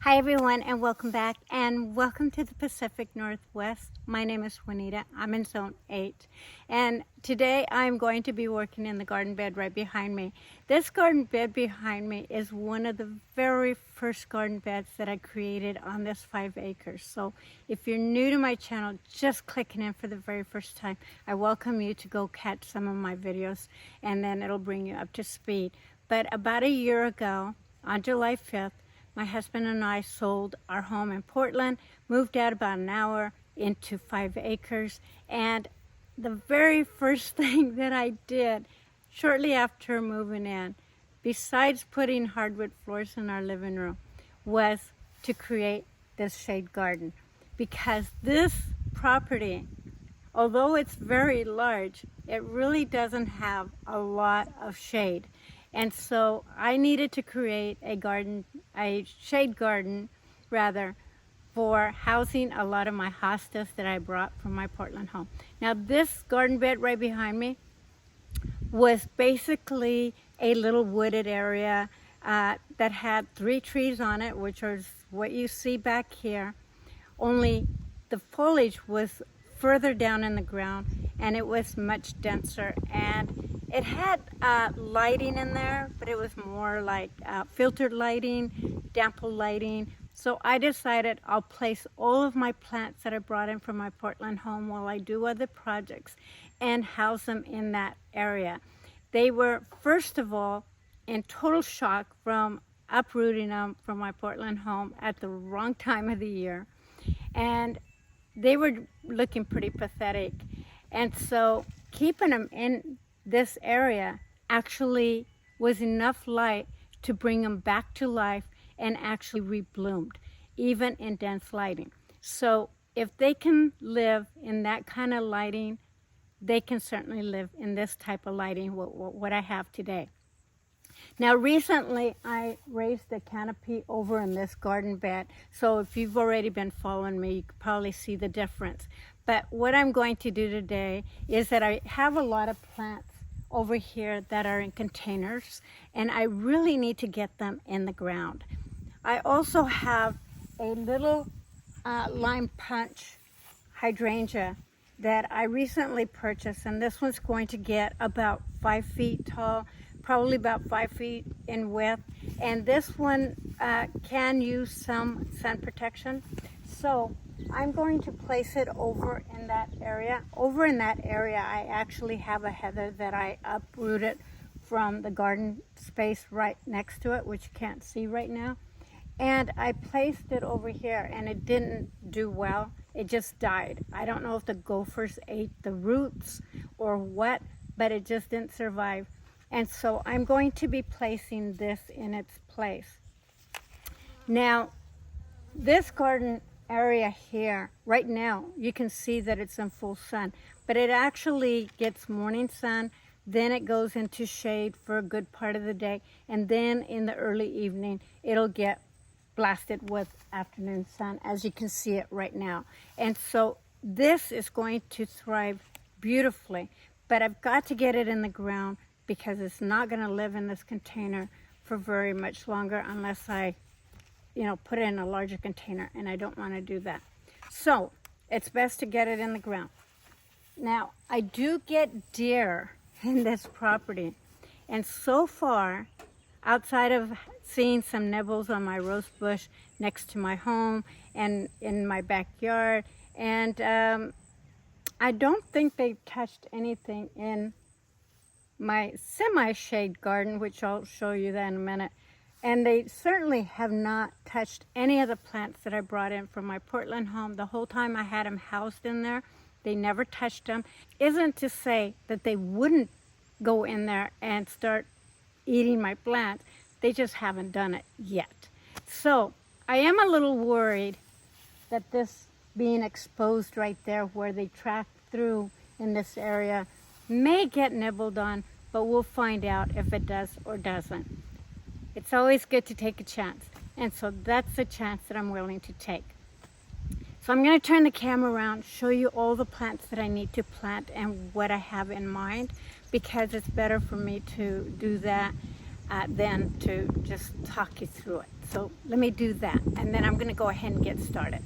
Hi everyone, and welcome back, and welcome to the Pacific Northwest. My name is Juanita. I'm in Zone 8, and today I'm going to be working in the garden bed right behind me. This garden bed behind me is one of the very first garden beds that I created on this 5 acres. So if you're new to my channel, just clicking in for the very first time, I welcome you to go catch some of my videos, and then it'll bring you up to speed. But about a year ago, on July 5th, my husband and I sold our home in Portland, moved out about an hour into 5 acres, and the very first thing that I did shortly after moving in, besides putting hardwood floors in our living room, was to create this shade garden. Because this property, although it's very large, it really doesn't have a lot of shade. And so I needed to create a shade garden rather, for housing a lot of my hostas that I brought from my Portland home. Now this garden bed right behind me was basically a little wooded area that had 3 trees on it, which is what you see back here. Only the foliage was further down in the ground and it was much denser, and it had lighting in there, but it was more like filtered lighting, damper lighting. So I decided I'll place all of my plants that I brought in from my Portland home while I do other projects and house them in that area. They were, first of all, in total shock from uprooting them from my Portland home at the wrong time of the year. And they were looking pretty pathetic. And so keeping them in this area actually was enough light to bring them back to life and actually rebloomed, even in dense lighting. So if they can live in that kind of lighting, they can certainly live in this type of lighting, what I have today. Now recently I raised the canopy over in this garden bed, so if you've already been following me, you could probably see the difference. But what I'm going to do today is that I have a lot of plants over here that are in containers, and I really need to get them in the ground. I also have a little lime punch hydrangea that I recently purchased, and this one's going to get about 5 feet tall, probably about 5 feet in width, and this one can use some sun protection. So I'm going to place it over in that area. Over in that area, I actually have a heather that I uprooted from the garden space right next to it, which you can't see right now. And I placed it over here, and it didn't do well. It just died. I don't know if the gophers ate the roots or what, but it just didn't survive. And so I'm going to be placing this in its place. Now, this garden area here, right now, you can see that it's in full sun, but it actually gets morning sun, then it goes into shade for a good part of the day, and then in the early evening, it'll get blasted with afternoon sun, as you can see it right now. And so this is going to thrive beautifully, but I've got to get it in the ground because it's not going to live in this container for very much longer unless I put it in a larger container, and I don't want to do that. So it's best to get it in the ground. Now, I do get deer in this property, and so far, outside of seeing some nibbles on my rose bush next to my home and in my backyard, and I don't think they've touched anything in my semi-shade garden, which I'll show you that in a minute. And they certainly have not touched any of the plants that I brought in from my Portland home. The whole time I had them housed in there, they never touched them. Isn't to say that they wouldn't go in there and start eating my plants. They just haven't done it yet. So I am a little worried that this being exposed right there where they track through in this area may get nibbled on, but we'll find out if it does or doesn't. It's always good to take a chance, and so that's the chance that I'm willing to take. So I'm going to turn the camera around, show you all the plants that I need to plant and what I have in mind, because it's better for me to do that then to just talk you through it. So let me do that, and then I'm going to go ahead and get started.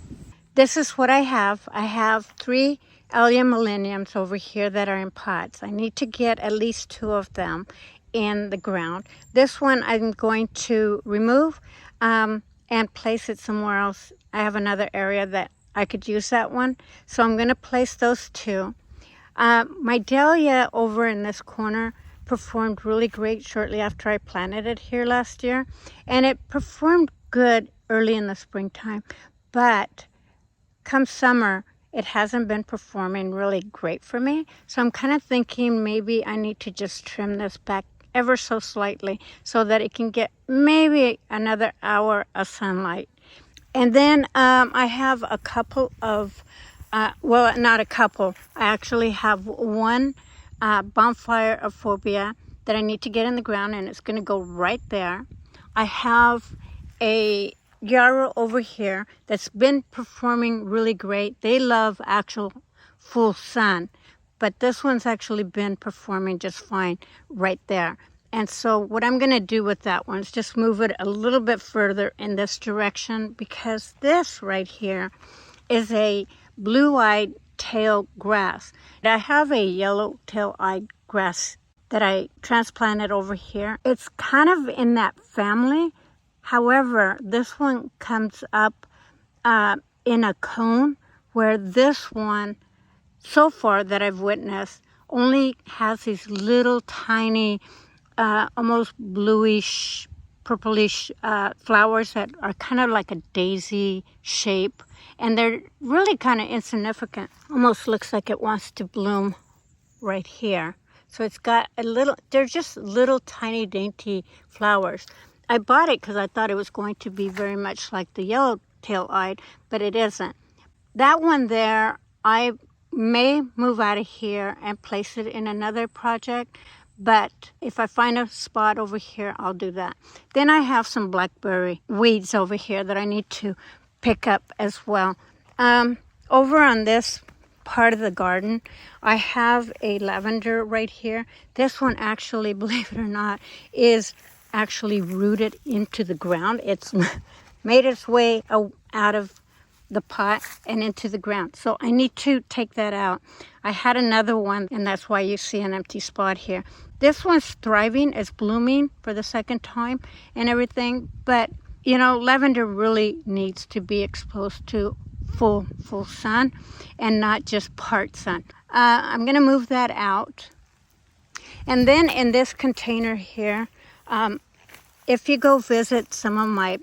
This is what I have. I have 3 Allium Milleniums over here that are in pots. I need to get at least 2 of them in the ground. This one I'm going to remove and place it somewhere else. I have another area that I could use that one. So I'm going to place those 2. My dahlia over in this corner performed really great shortly after I planted it here last year. And it performed good early in the springtime. But come summer, it hasn't been performing really great for me. So I'm kind of thinking maybe I need to just trim this back ever so slightly so that it can get maybe another hour of sunlight. And then I have a couple of, well, not a couple. I actually have one Bonfire Euphorbia that I need to get in the ground, and it's going to go right there. I have a Yarrow over here that's been performing really great. They love actual full sun, but this one's actually been performing just fine right there. And so what I'm going to do with that one is just move it a little bit further in this direction, because this right here is a blue-eyed tail grass. I have a yellow tail-eyed grass that I transplanted over here. It's kind of in that family. However, this one comes up in a cone, where this one, so far that I've witnessed, only has these little tiny, almost bluish, purplish flowers that are kind of like a daisy shape. And they're really kind of insignificant. Almost looks like it wants to bloom right here. So it's got a little, they're just little tiny dainty flowers. I bought it because I thought it was going to be very much like the yellow tail-eyed, but it isn't. That one there, I may move out of here and place it in another project, but if I find a spot over here, I'll do that. Then I have some blackberry weeds over here that I need to pick up as well. Over on this part of the garden, I have a lavender right here. This one actually, believe it or not, is actually rooted into the ground. It's made its way out of the pot and into the ground. So I need to take that out. I had another one, and that's why you see an empty spot here. This one's thriving, it's blooming for the second time and everything, but you know, lavender really needs to be exposed to full sun and not just part sun. I'm going to move that out. And then in this container here, if you go visit some of my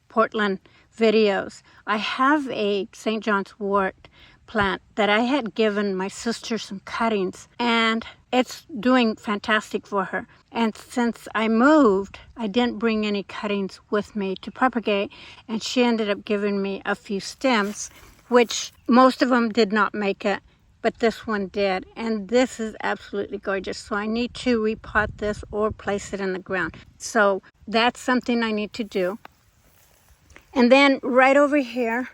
Portland videos, I have a St. John's wort plant that I had given my sister some cuttings, and it's doing fantastic for her. And since I moved, I didn't bring any cuttings with me to propagate, and she ended up giving me a few stems, which most of them did not make it, but this one did. And this is absolutely gorgeous. So I need to repot this or place it in the ground. So that's something I need to do. And then right over here,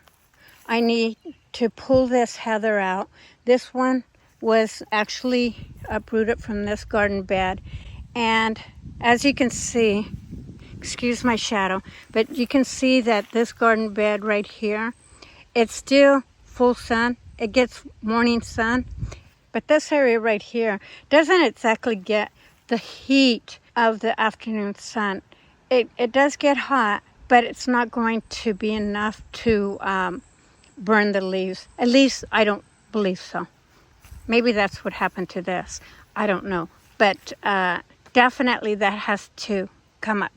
I need to pull this heather out. This one was actually uprooted from this garden bed. And as you can see, excuse my shadow, but you can see that this garden bed right here, it's still full sun. It gets morning sun. But this area right here doesn't exactly get the heat of the afternoon sun. It does get hot, but it's not going to be enough to burn the leaves. At least I don't believe so. Maybe that's what happened to this. I don't know. But definitely that has to come up.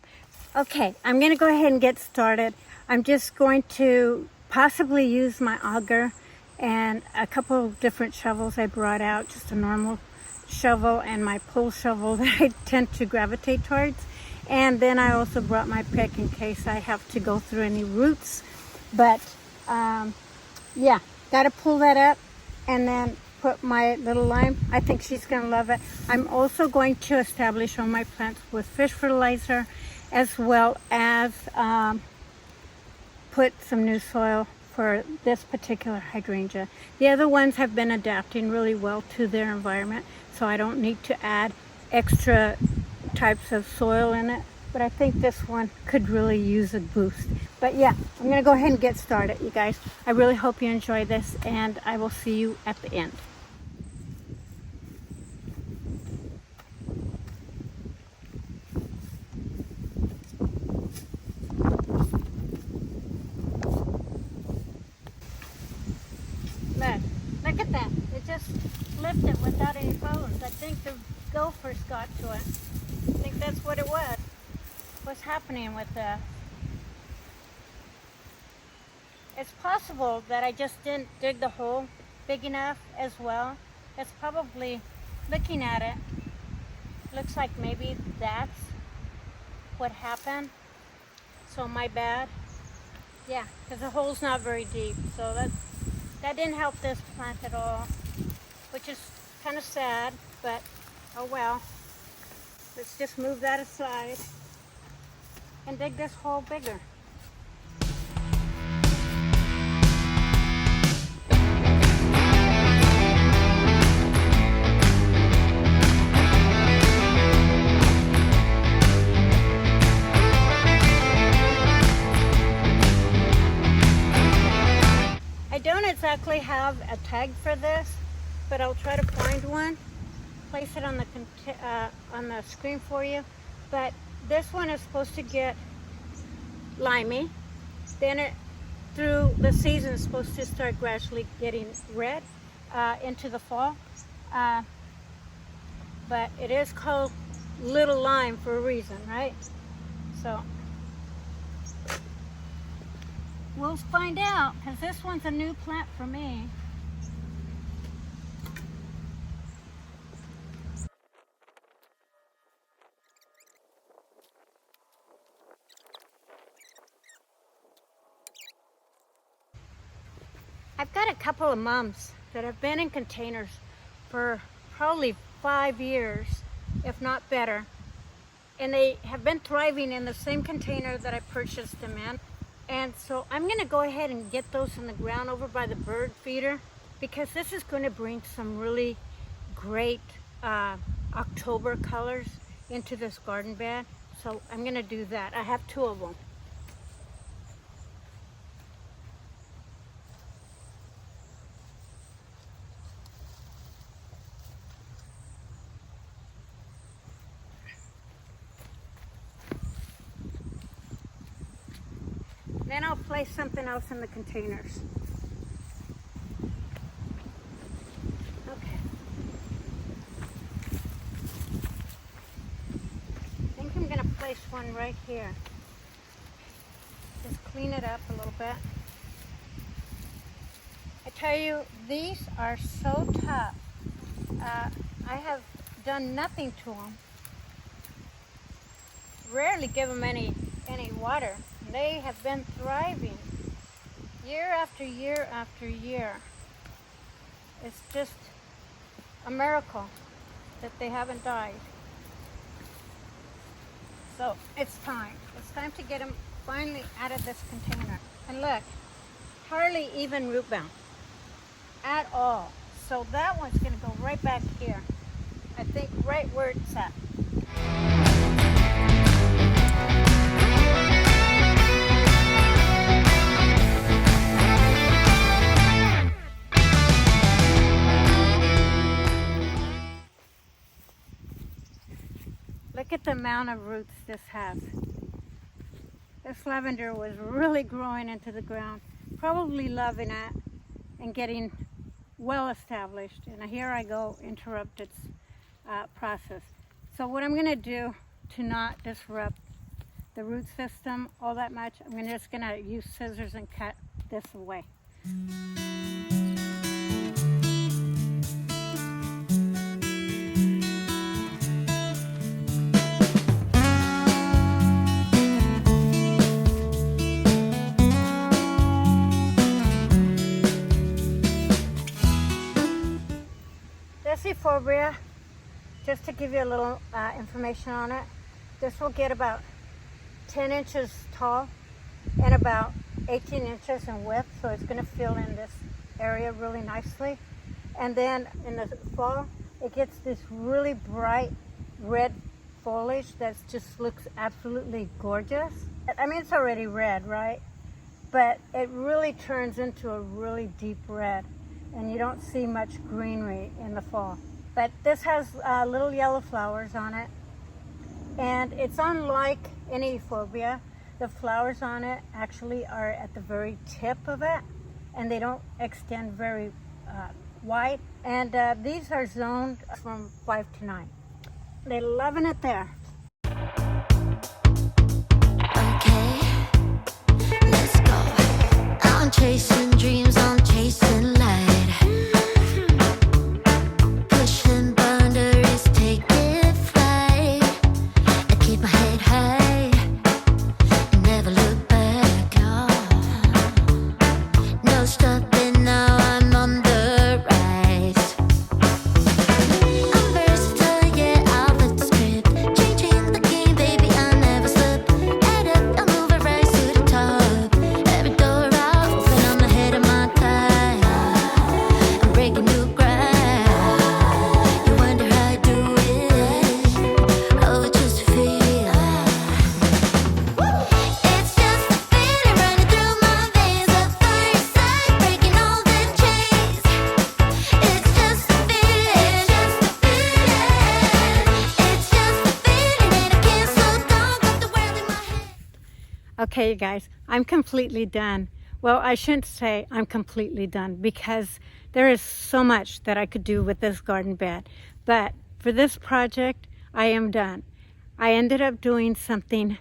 Okay, I'm going to go ahead and get started. I'm just going to possibly use my auger and a couple of different shovels I brought out, just a normal shovel and my pull shovel that I tend to gravitate towards. And then I also brought my pick in case I have to go through any roots. But yeah, got to pull that up and then put my little lime. I think she's going to love it. I'm also going to establish all my plants with fish fertilizer, as well as put some new soil for this particular hydrangea. The other ones have been adapting really well to their environment, so I don't need to add extra types of soil in it. but I think this one could really use a boost. But yeah, I'm gonna go ahead and get started, you guys. I really hope you enjoy this, and I will see you at the end. Look at that. It just lifted without any problems. I think the gophers got to it. I think that's what it was. What's happening with that? It's possible that I just didn't dig the hole big enough as well. It's probably, looking at it, looks like maybe that's what happened. So my bad. Yeah, because the hole's not very deep. So that didn't help this plant at all, which is kind of sad, but oh well. Let's just move that aside and dig this hole bigger. I don't exactly have a tag for this, but I'll try to find one, place it on the screen for you. But this one is supposed to get limey, then it through the season is supposed to start gradually getting red into the fall. But it is called Little Lime for a reason, right? So we'll find out, because this one's a new plant for me. I've got a couple of mums that have been in containers for probably 5 years, if not better. And they have been thriving in the same container that I purchased them in. And so I'm gonna go ahead and get those in the ground over by the bird feeder, because this is gonna bring some really great October colors into this garden bed. So I'm gonna do that. I have 2 of them. Then I'll place something else in the containers. Okay. I think I'm gonna place one right here. Just clean it up a little bit. I tell you, these are so tough. I have done nothing to them. Rarely give them any water. They have been thriving year after year after year. It's just a miracle that they haven't died. So it's time. It's time to get them finally out of this container. And look, hardly even root bound at all. So that one's gonna go right back here. I think right where it's at. Look at the amount of roots this has. This lavender was really growing into the ground, probably loving it and getting well established. And here I go, interrupt its process. So what I'm gonna do to not disrupt the root system all that much, I'm just gonna use scissors and cut this away. Euphorbia, just to give you a little information on it, this will get about 10 inches tall and about 18 inches in width, so it's going to fill in this area really nicely. And then in the fall, it gets this really bright red foliage that just looks absolutely gorgeous. I mean, it's already red, right? But it really turns into a really deep red, and you don't see much greenery in the fall. But this has little yellow flowers on it, and it's unlike any euphorbia. The flowers on it actually are at the very tip of it, and they don't extend very wide. And these are zoned from 5 to 9. They're loving it there. Okay, let's go. I'm chasing dreams, I'm chasing light. Pushing boundaries, taking flight. I keep my head high, never look back. No stopping now, I'm on the rise. I'm versatile, yeah, I'll flip the script. Changing the game, baby, I never slip. Head up, I'll move it right to the top. Every door I open, I'm ahead of my time. I'm breaking new ground. You wonder how I do it. Oh, it's just a feel. It's just a feeling running through my veins. A fire side, breaking all the chains. It's just a feeling, just a feeling. It's just a feeling, and I can't slow down. Got the world in my head. Okay, you guys, I'm completely done. Well, I shouldn't say I'm completely done because there is so much that I could do with this garden bed. But for this project, I am done. I ended up doing something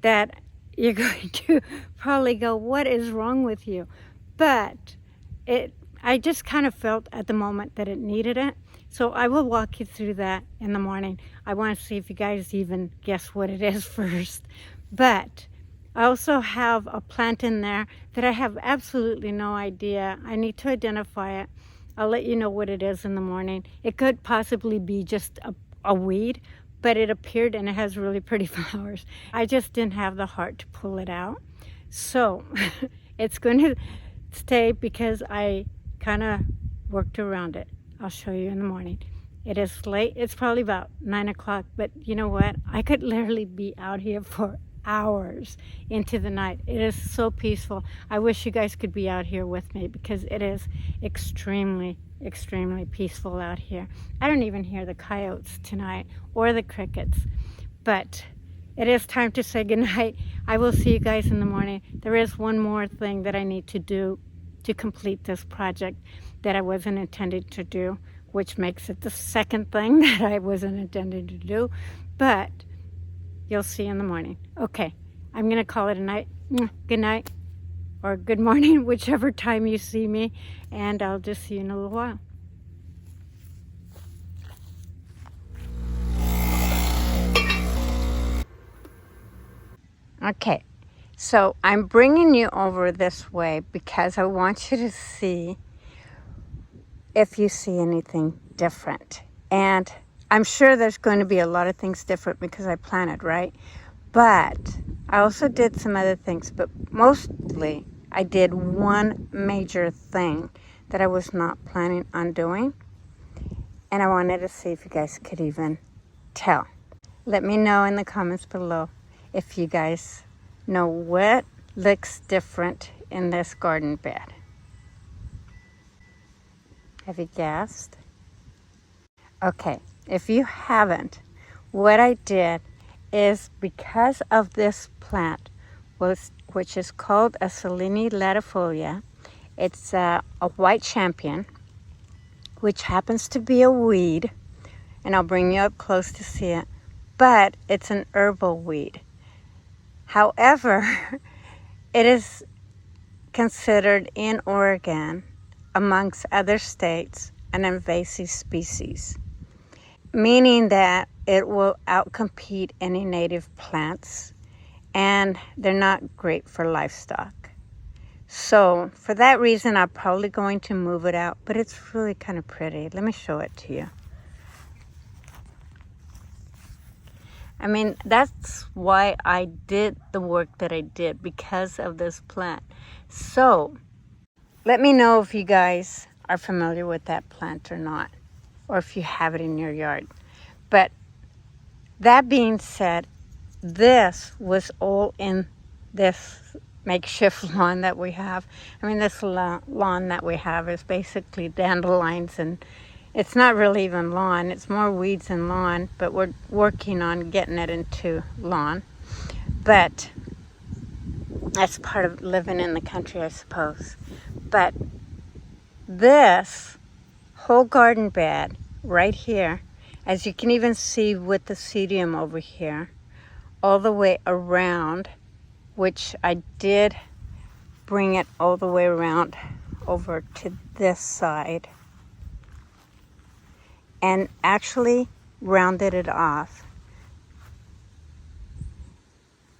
that you're going to probably go, what is wrong with you? But I just kind of felt at the moment that it needed it. So I will walk you through that in the morning. I want to see if you guys even guess what it is first. But I also have a plant in there that I have absolutely no idea. I need to identify it. I'll let you know what it is in the morning. It could possibly be just a weed, but it appeared and it has really pretty flowers. I just didn't have the heart to pull it out. So it's going to stay because I kind of worked around it. I'll show you in the morning. It is late. It's probably about 9 o'clock, but you know what? I could literally be out here for hours into the night. It is so peaceful. I wish you guys could be out here with me because it is extremely peaceful out here. I don't even hear the coyotes tonight or the crickets, but it is time to say goodnight. I will see you guys in the morning. There is one more thing that I need to do to complete this project that I wasn't intended to do, which makes it the second thing that I wasn't intended to do, but you'll see in the morning. Okay, I'm gonna call it a night. Good night or good morning, whichever time you see me, and I'll just see you in a little while. Okay, so I'm bringing you over this way because I want you to see if you see anything different. And I'm sure there's going to be a lot of things different because I planted, right? But I also did some other things, but mostly I did one major thing that I was not planning on doing. And I wanted to see if you guys could even tell. Let me know in the comments below if you guys know what looks different in this garden bed. Have you guessed? Okay, if you haven't, what I did is because of this plant, which is called a Achillea latifolia, it's a white champion, which happens to be a weed, and I'll bring you up close to see it, but it's an herbal weed. However, it is considered in Oregon, amongst other states, an invasive species, meaning that it will outcompete any native plants, and they're not great for livestock. So for that reason, I'm probably going to move it out, but it's really kind of pretty. Let me show it to you. I mean, that's why I did the work that I did, because of this plant. So let me know if you guys are familiar with that plant or not, or if you have it in your yard. But That being said, this was all in this makeshift lawn that we have. I mean, this lawn that we have is basically dandelions, and it's not really even lawn. It's more weeds than lawn, but we're working on getting it into lawn. But that's part of living in the country, I suppose. But this whole garden bed right here, as you can even see with the sedum over here, all the way around, which I did bring it all the way around over to this side and actually rounded it off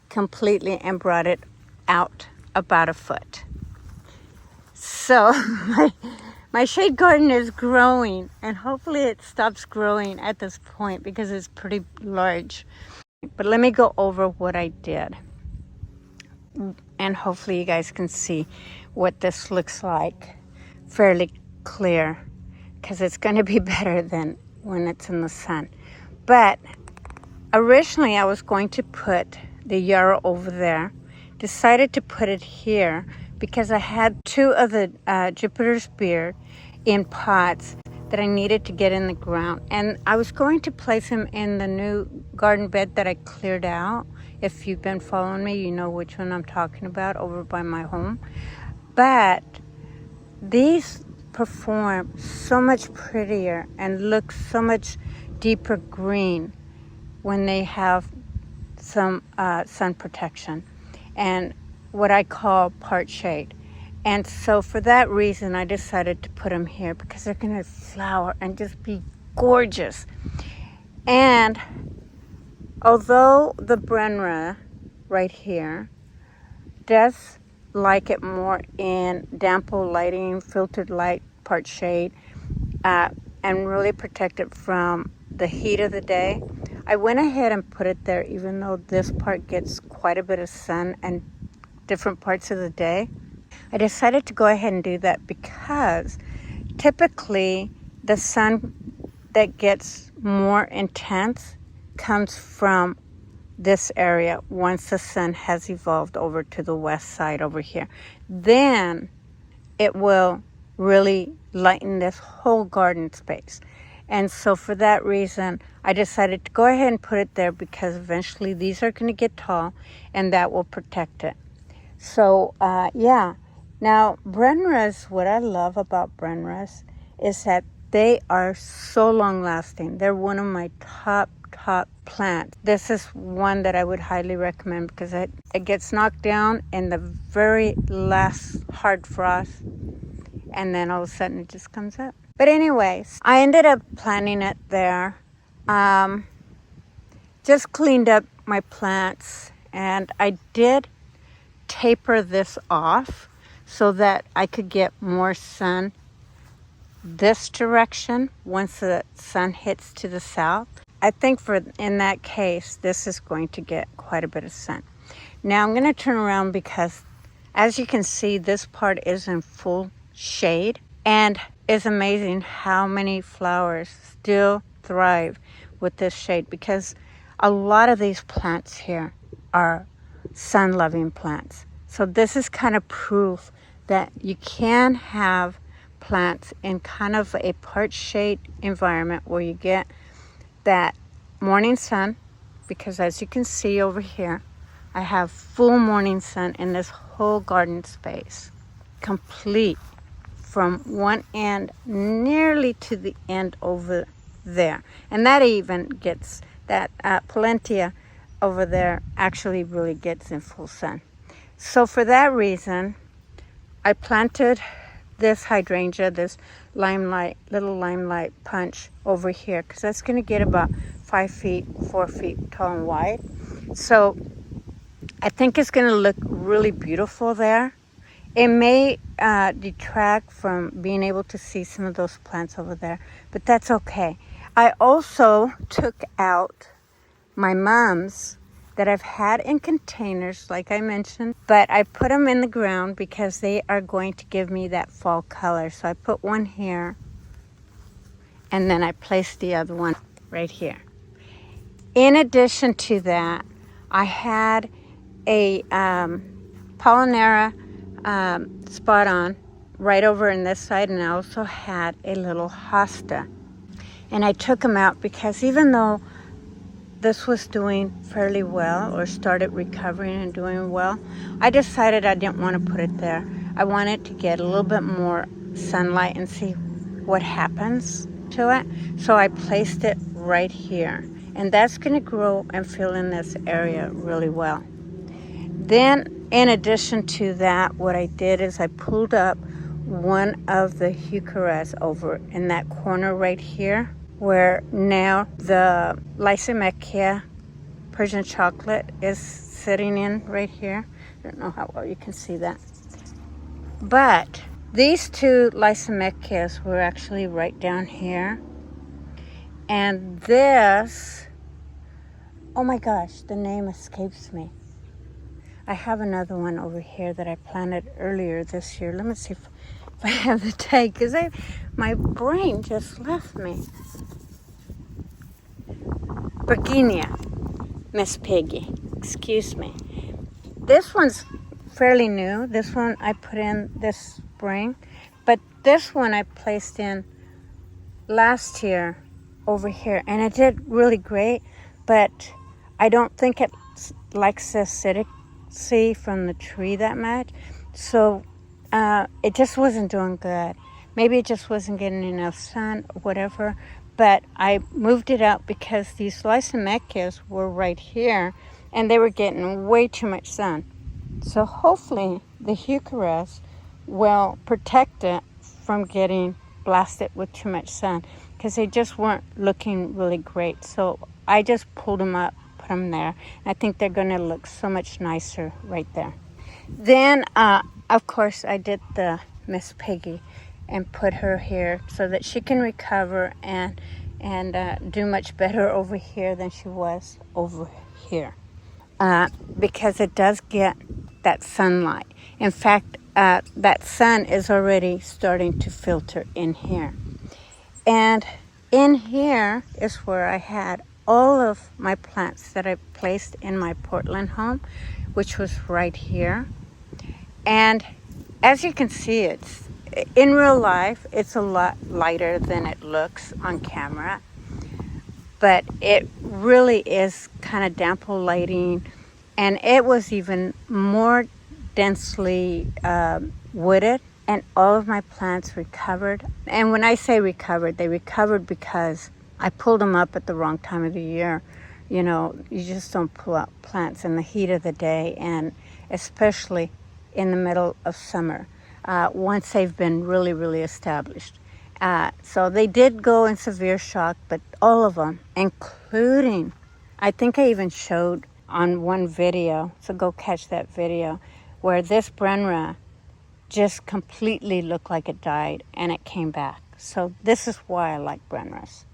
completely and brought it out about a foot. So my shade garden is growing, and hopefully it stops growing at this point because it's pretty large. But let me go over what I did, and hopefully you guys can see what this looks like fairly clear, because it's going to be better than when it's in the sun. But originally I was going to put the yarrow over there. Decided to put it here because I had two of the Jupiter's beard in pots that I needed to get in the ground, and I was going to place them in the new garden bed that I cleared out. If you've been following me, you know which one I'm talking about, over by my home. But these perform so much prettier and look so much deeper green when they have some sun protection and what I call part shade. And so for that reason, I decided to put them here because they're going to flower and just be gorgeous. And although the Brenra right here does like it more in dampo lighting, filtered light, part shade, and really protect it from the heat of the day, I went ahead and put it there even though this part gets quite a bit of sun and different parts of the day. I decided to go ahead and do that because typically the sun that gets more intense comes from this area once the sun has evolved over to the west side over here. Then it will really lighten this whole garden space. And so for that reason, I decided to go ahead and put it there because eventually these are going to get tall and that will protect it. So, yeah. Now, Brenras, what I love about Brenras is that they are so long-lasting. They're one of my top plants. This is one that I would highly recommend because it gets knocked down in the very last hard frost, and then all of a sudden it just comes up. But anyways, I ended up planting it there. Just cleaned up my plants, and I did taper this off so that I could get more sun this direction once the sun hits to the south. I think in that case, this is going to get quite a bit of sun. Now I'm going to turn around because as you can see, this part is in full shade, and it's amazing how many flowers still thrive with this shade because a lot of these plants here are sun-loving plants. So this is kind of proof that you can have plants in kind of a part shade environment where you get that morning sun, because as you can see over here, I have full morning sun in this whole garden space, complete from one end nearly to the end over there. And that even gets, that Pollentia over there actually really gets in full sun. So for that reason, I planted this hydrangea, this little limelight punch over here, because that's going to get about 5 feet, 4 feet tall and wide. So I think it's going to look really beautiful there. It may detract from being able to see some of those plants over there, but that's okay. I also took out my mums that I've had in containers, like I mentioned, but I put them in the ground because they are going to give me that fall color. So I put one here, and then I placed the other one right here. In addition to that, I had a Pollinera spot on right over in this side, and I also had a little hosta. And I took them out because even though this was doing fairly well, or started recovering and doing well, I decided I didn't want to put it there. I wanted to get a little bit more sunlight and see what happens to it. So I placed it right here, and that's going to grow and fill in this area really well. Then in addition to that, what I did is I pulled up one of the Jscursions over in that corner right here, where now the Lysimachia Persian chocolate is sitting in right here. I don't know how well you can see that. But these two Lysimachias were actually right down here. And this, oh my gosh, the name escapes me. I have another one over here that I planted earlier this year. Let me see if I have the tag, because my brain just left me. Virginia, Miss Piggy, excuse me. This one's fairly new. This one I put in this spring, but this one I placed in last year over here, and it did really great, but I don't think it likes the acidity from the tree that much, so it just wasn't doing good. Maybe it just wasn't getting enough sun, whatever. But I moved it out because these Lysimachias were right here, and they were getting way too much sun. So hopefully the Jscursions will protect it from getting blasted with too much sun, because they just weren't looking really great. So I just pulled them up, put them there. I think they're going to look so much nicer right there. Then, of course, I did the Miss Piggy and put her here so that she can recover and do much better over here than she was over here, because it does get that sunlight. In fact, that sun is already starting to filter in here. And in here is where I had all of my plants that I placed in my Portland home, which was right here. And as you can see, it's in real life, it's a lot lighter than it looks on camera, but it really is kind of damper lighting, and it was even more densely wooded, and all of my plants recovered. And when I say recovered, they recovered because I pulled them up at the wrong time of the year. You know, you just don't pull up plants in the heat of the day, and especially in the middle of summer. Once they've been really, really established. So they did go in severe shock, but all of them, including, I think I even showed on one video, so go catch that video, where this Brenra just completely looked like it died and it came back. So this is why I like Brenras.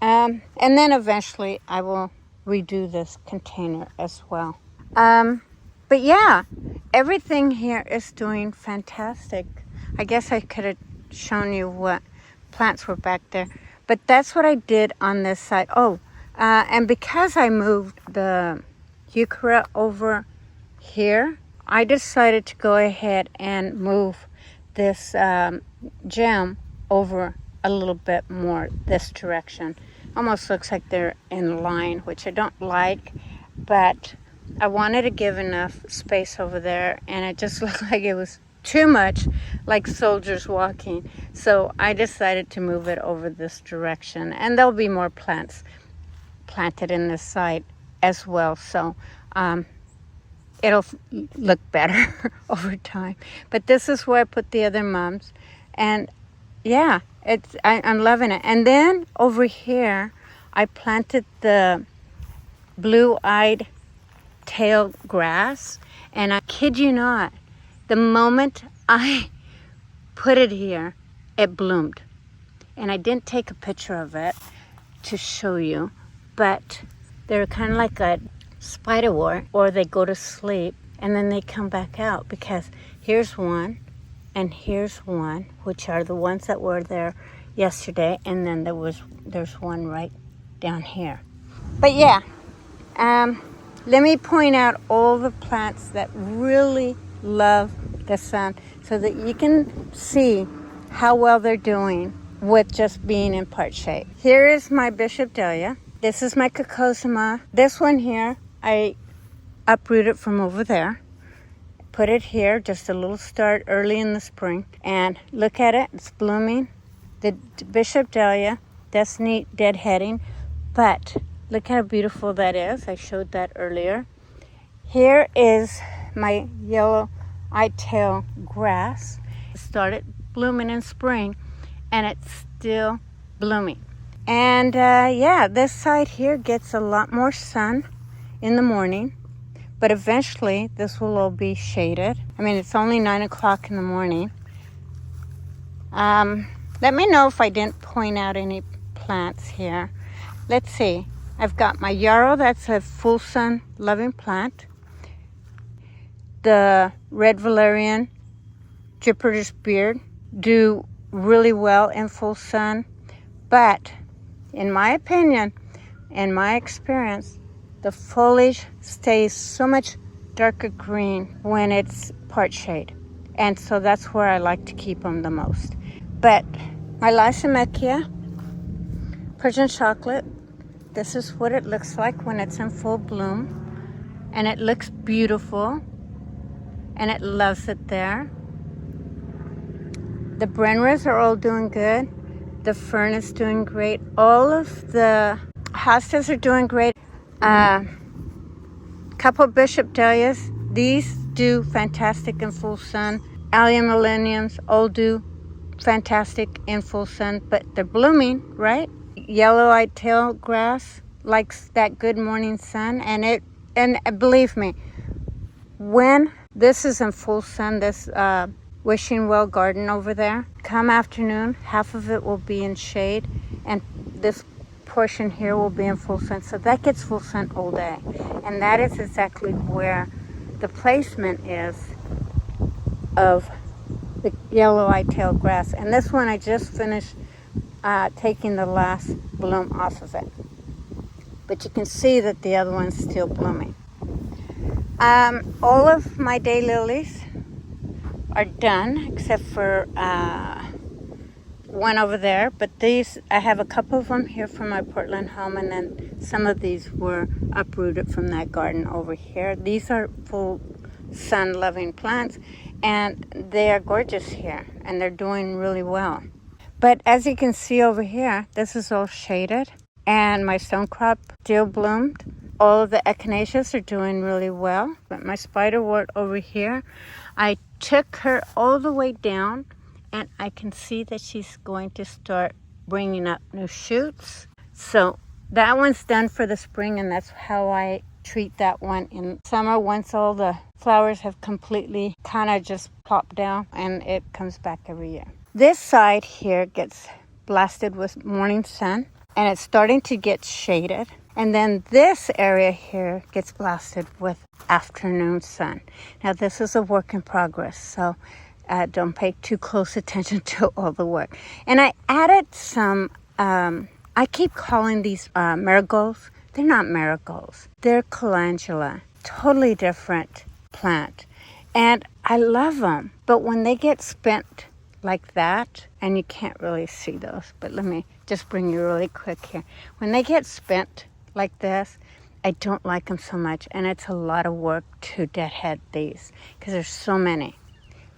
And then eventually I will redo this container as well. But yeah, everything here is doing fantastic. I guess I could have shown you what plants were back there, but that's what I did on this side. Oh, and because I moved the Jscursion over here, I decided to go ahead and move this gem over a little bit more this direction. Almost looks like they're in line, which I don't like, but I wanted to give enough space over there, and it just looked like it was too much like soldiers walking. So I decided to move it over this direction, and there'll be more plants planted in this side as well. So it'll look better over time. But this is where I put the other mums, and yeah, I'm loving it. And then over here, I planted the blue-eyed tail grass, and I kid you not, the moment I put it here, it bloomed. And I didn't take a picture of it to show you, but they're kind of like a spiderwort, or they go to sleep and then they come back out, because here's one and here's one, which are the ones that were there yesterday, and then there's one right down here. But yeah, let me point out all the plants that really love the sun so that you can see how well they're doing with just being in part shade. Here is my Bishop Dahlia. This is my Cocosima. This one here, I uprooted from over there. Put it here, just a little start early in the spring. And look at it, it's blooming. The Bishop Dahlia, that's neat deadheading. But look how beautiful that is. I showed that earlier. Here is my yellow eyetail grass. It started blooming in spring and it's still blooming. And yeah, this side here gets a lot more sun in the morning, but eventually this will all be shaded. I mean, it's only 9 o'clock in the morning. Let me know if I didn't point out any plants here. Let's see. I've got my Yarrow, that's a full sun loving plant. The red Valerian, Jupiter's beard, do really well in full sun. But in my opinion, in my experience, the foliage stays so much darker green when it's part shade. And so that's where I like to keep them the most. But my Lysimachia, Persian chocolate, this is what it looks like when it's in full bloom. And it looks beautiful. And it loves it there. The Brenras are all doing good. The fern is doing great. All of the hostas are doing great. Couple Bishop Dahlias. These do fantastic in full sun. Allium Milleniums all do fantastic in full sun, but they're blooming, right? Yellow-eyed tail grass likes that good morning sun, and believe me, when this is in full sun, this Wishing Well garden over there, come afternoon, half of it will be in shade, and this portion here will be in full sun. So that gets full sun all day. And that is exactly where the placement is of the yellow-eyed tail grass. And this one I just finished taking the last bloom off of it. But you can see that the other one's still blooming. All of my daylilies are done except for one over there, but these, I have a couple of them here from my Portland home, and then some of these were uprooted from that garden over here. These are full sun loving plants, and they are gorgeous here, and they're doing really well. But as you can see over here, this is all shaded, and my stonecrop still bloomed. All of the echinaceas are doing really well, but my spiderwort over here, I took her all the way down, and I can see that she's going to start bringing up new shoots. So that one's done for the spring, and that's how I treat that one in summer once all the flowers have completely kind of just plopped down, and it comes back every year. This side here gets blasted with morning sun, and it's starting to get shaded. And then this area here gets blasted with afternoon sun. Now this is a work in progress, so don't pay too close attention to all the work. And I added some, I keep calling these marigolds. They're not marigolds. They're calendula. Totally different plant. And I love them. But when they get spent like that, and you can't really see those, but let me just bring you really quick here. When they get spent like this, I don't like them so much, and it's a lot of work to deadhead these because there's so many.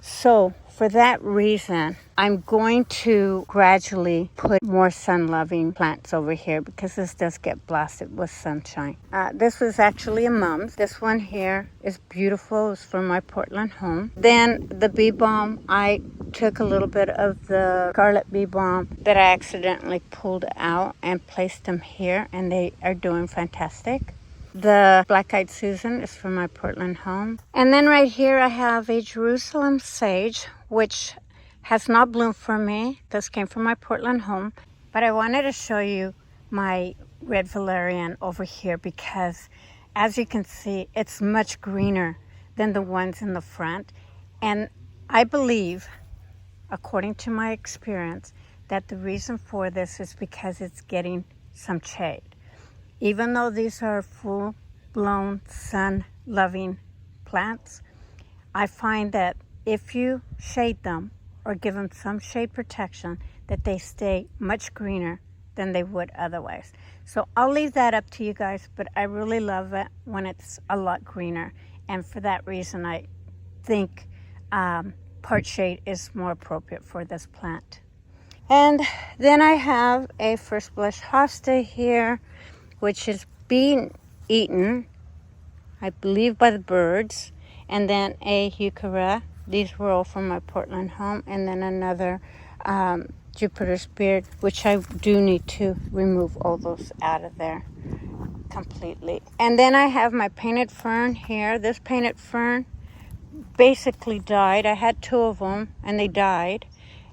So for that reason, I'm going to gradually put more sun-loving plants over here because this does get blasted with sunshine. This was actually a mum's. This one here is beautiful. It's from my Portland home. Then the bee balm, I took a little bit of the scarlet bee balm that I accidentally pulled out and placed them here, and they are doing fantastic. The black-eyed Susan is from my Portland home. And then right here I have a Jerusalem sage, which has not bloomed for me. This came from my Portland home. But I wanted to show you my red valerian over here because, as you can see, it's much greener than the ones in the front. And I believe, according to my experience, that the reason for this is because it's getting some shade. Even though these are full-blown sun-loving plants, I find that if you shade them or give them some shade protection, that they stay much greener than they would otherwise. So I'll leave that up to you guys, but I really love it when it's a lot greener. And for that reason, I think part shade is more appropriate for this plant. And then I have a first blush hosta here, which is being eaten, I believe, by the birds. And then a heuchera. These were all from my Portland home. And then another Jupiter's beard, which I do need to remove all those out of there completely. And then I have my painted fern here. This painted fern basically died. I had 2 of them and they died.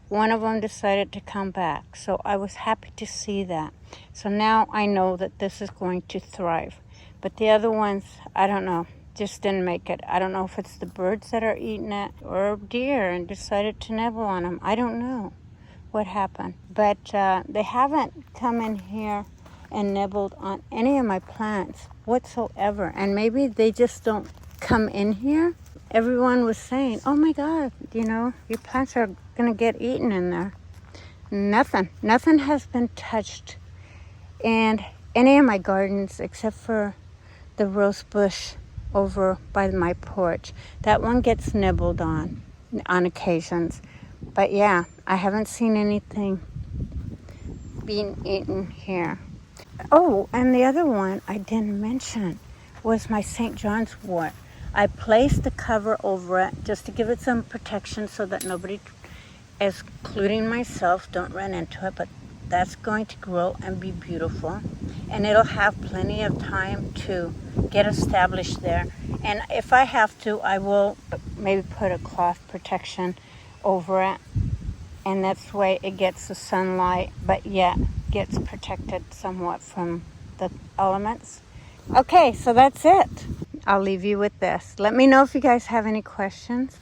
One of them decided to come back, so I was happy to see that. So now I know that this is going to thrive. But the other ones, I don't know, just didn't make it. I don't know if it's the birds that are eating it or deer and decided to nibble on them. I don't know what happened. But they haven't come in here and nibbled on any of my plants whatsoever. And maybe they just don't come in here. Everyone was saying, oh my God, you know, your plants are going to get eaten in there. Nothing has been touched in any of my gardens except for the rose bush over by my porch. That one gets nibbled on occasions. But yeah, I haven't seen anything being eaten here. Oh, and the other one I didn't mention was my St. John's wort. I placed the cover over it just to give it some protection so that nobody, including myself, don't run into it. But that's going to grow and be beautiful. And it'll have plenty of time to get established there. And if I have to, I will maybe put a cloth protection over it. And that's the way it gets the sunlight, but yet gets protected somewhat from the elements. Okay, so that's it. I'll leave you with this. Let me know if you guys have any questions.